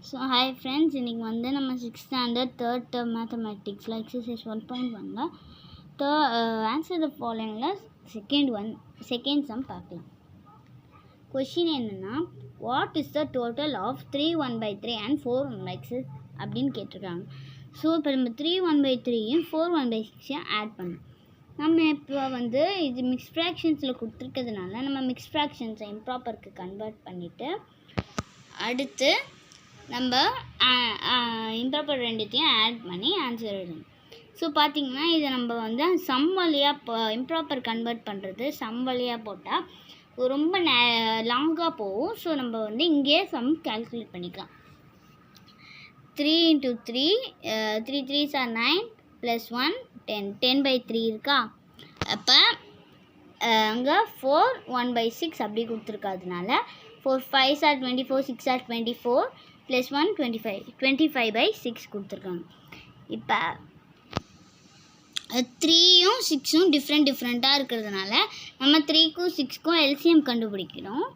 So hi friends, இன்னைக்கு வந்து நம்ம 6th standard 3rd term mathematics exercise 1.1ல answer the followingல second sum பார்க்கலாம். Question என்னன்னா, what is the total of 3 1/3 and 4 1/6 அப்படின்னு கேட்டிருக்காங்க. ஸோ இப்போ நம்ம 3 1/3யும் 4 1/6 ஆட் பண்ணணும். நம்ம இப்போ வந்து இது மிக்ஸ் ஃப்ராக்ஷன்ஸில் கொடுத்துருக்கிறதுனால நம்ம மிக்ஸ் ஃப்ராக்ஷன்ஸை இம்ப்ராப்பருக்கு கன்வெர்ட் பண்ணிவிட்டு அடுத்து நம்ம இம்ப்ராப்பர் ரெண்டுத்தையும் ஆட் பண்ணி ஆன்சர் எழுதணும். ஸோ பார்த்திங்கன்னா இதை நம்ம வந்து சம் வழியாக இப்போ இம்ப்ராப்பர் கன்வெர்ட் பண்ணுறது சம் வழியாக போட்டால் ரொம்ப லாங்காக போகும். ஸோ நம்ம வந்து இங்கேயே சம் கால்குலேட் பண்ணிக்கலாம். 3 × 3 3 3s are 9 + 1 10 10/3 இருக்கா. அப்போ அங்கே 4 1/6 அப்படி கொடுத்துருக்காதனால 4 5s are 24 6 are 24 + 1 25/6 கொடுத்துருக்காங்க. இப்போ 3யும் 6ம் டிஃப்ரெண்ட்டாக இருக்கிறதுனால நம்ம 3க்கும் 6க்கும் எல்சிஎம் கண்டுபிடிக்கணும்.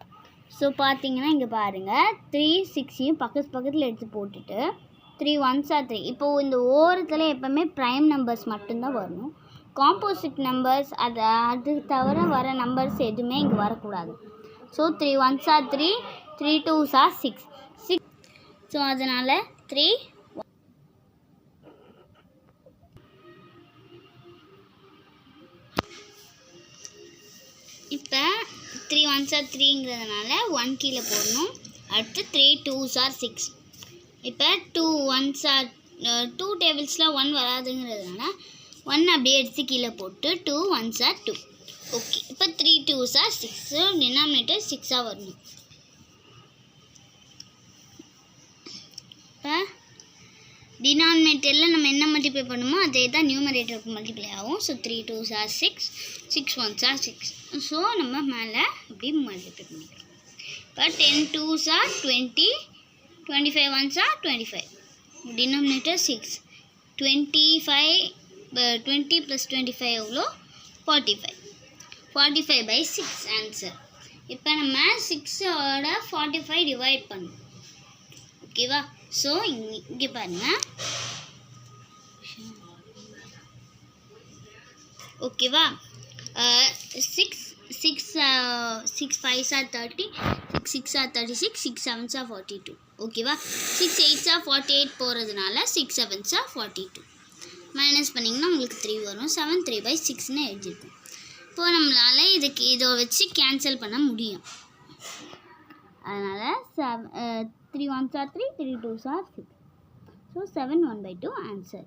ஸோ பார்த்தீங்கன்னா இங்கே பாருங்கள், 3 6யும் பக்கத்தில் எடுத்து போட்டுட்டு 3 1s are 3. இப்போது இந்த ஓரத்தில் எப்போவுமே ப்ரைம் நம்பர்ஸ் மட்டும்தான் வரணும். காம்போசிட் நம்பர்ஸ் அது தவிர வர நம்பர்ஸ் எதுவுமே இங்கே வரக்கூடாது. So 3 1s are 3 3 2s are 6. So அதனால் 3 இப்போ 3 1s are 3ங்கிறதுனால 1 கீழே போடணும். அடுத்து 3 2s are 6. இப்போ 2 1s are 2 டேபிள்ஸில் 1 வராதுங்கிறதுனால 1 அப்படியே எடுத்து கீழே போட்டு 2 1s are 2. ஓகே, இப்போ 3 2s are 6. ஸோ டினாமினேட்டர் 6ஆக வரணும். இப்போ டினாமினேட்டரில் நம்ம என்ன மல்டிப்ளை பண்ணுமோ அதே தான் நியூமரேட்டருக்கு மல்டிப்ளை ஆகும். So 3 2s are 6 6 1s are 6. So நம்ம மேலே அப்படி மல்டிப்ளை பண்ணிக்கிறோம். இப்போ 10 2s are 20 25 1s are 25. Denominator 6 25 20 + 25 எவ்வளோ 45 45/6 ஆன்சர். இப்போ நம்ம 6ஓட 45 டிவைட் பண்ணணும். ஓகேவா. ஸோ இங்கே பாருங்கள், ஓகேவா. 6 5s are 30 6 6 are 36 6 7s are 42. ஓகேவா. 6 8s are 48 போகிறதுனால 6 7s are 42. மைனஸ் பண்ணிங்கன்னா உங்களுக்கு 3 வரும். 7 3/6ன்னு எழுதியிருக்கும். இப்போது நம்மளால் இதை வச்சு கேன்சல் பண்ண முடியும். அதனால் 3 1s are 3 3 2s are 6. So 7 1/2 answer.